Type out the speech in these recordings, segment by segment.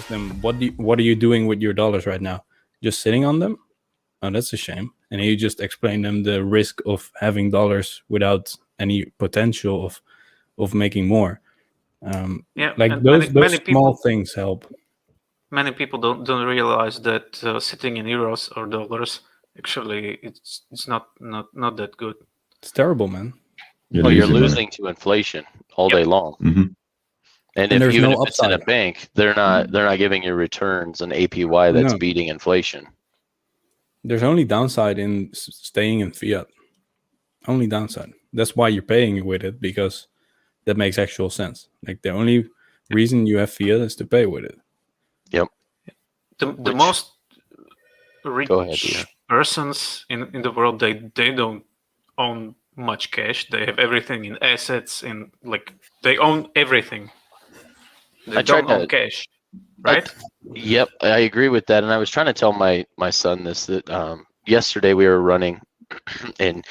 ask them, what are you doing with your dollars right now? Just sitting on them? Oh, that's a shame. And you just explain them the risk of having dollars without any potential of making more. Like those small things help. Many people don't realize that sitting in euros or dollars, actually, it's not that good. It's terrible, man. Well, you're losing to inflation all day long. Mm-hmm. And if even if it's in a bank, they're not giving you returns an APY that's beating inflation. There's only downside in staying in fiat. Only downside. That's why you're paying with it, because that makes actual sense. Like the only reason you have fiat is to pay with it. Yep. The most rich persons in the world, they don't own much cash. They have everything in assets, they own everything. They don't own cash, right? Yep, I agree with that. And I was trying to tell my son this, that yesterday we were running, and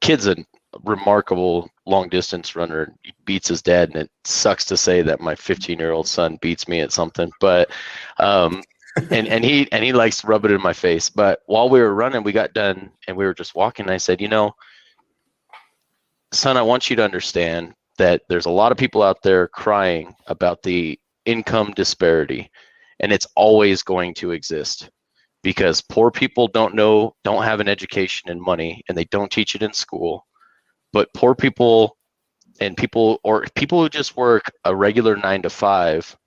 kid's a remarkable long distance runner. He beats his dad, and it sucks to say that my 15-year-old son beats me at something, but and he likes to rub it in my face. But while we were running, we got done and we were just walking, and I said, son, I want you to understand that there's a lot of people out there crying about the income disparity, and it's always going to exist because poor people don't have an education in money, and they don't teach it in school. But poor people and people who just work a regular 9 to 5,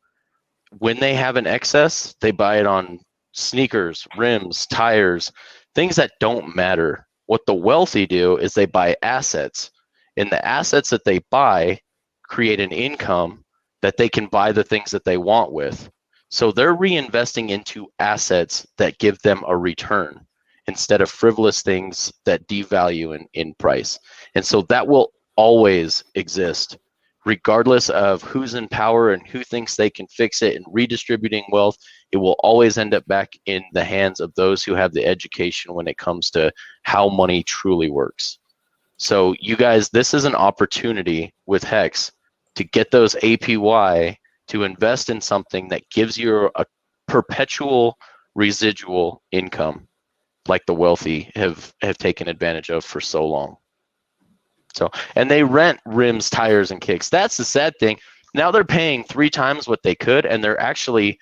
when they have an excess, they buy it on sneakers, rims, tires, things that don't matter. What the wealthy do is they buy assets, and the assets that they buy create an income that they can buy the things that they want with. So they're reinvesting into assets that give them a return instead of frivolous things that devalue in price. And so that will always exist, regardless of who's in power and who thinks they can fix it. And redistributing wealth, it will always end up back in the hands of those who have the education when it comes to how money truly works. So you guys, this is an opportunity with Hex to get those APY to invest in something that gives you a perpetual residual income, like the wealthy have taken advantage of for so long. So, and they rent rims, tires, and kicks. That's the sad thing. Now they're paying 3 times what they could, and they're actually,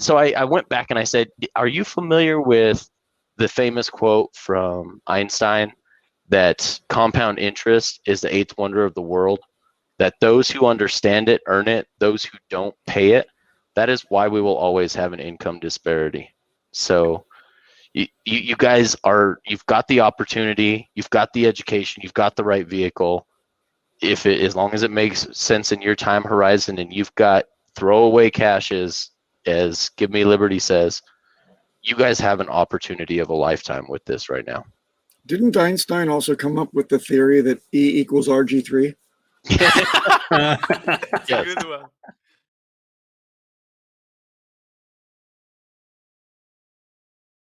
so I went back and I said, are you familiar with the famous quote from Einstein that compound interest is the 8th wonder of the world? That those who understand it earn it, those who don't pay it. That is why we will always have an income disparity. So you guys you've got the opportunity, you've got the education, you've got the right vehicle. As long as it makes sense in your time horizon, and you've got throwaway cash, as Give Me Liberty says, you guys have an opportunity of a lifetime with this right now. Didn't Einstein also come up with the theory that E equals RG3? Yes. Good one.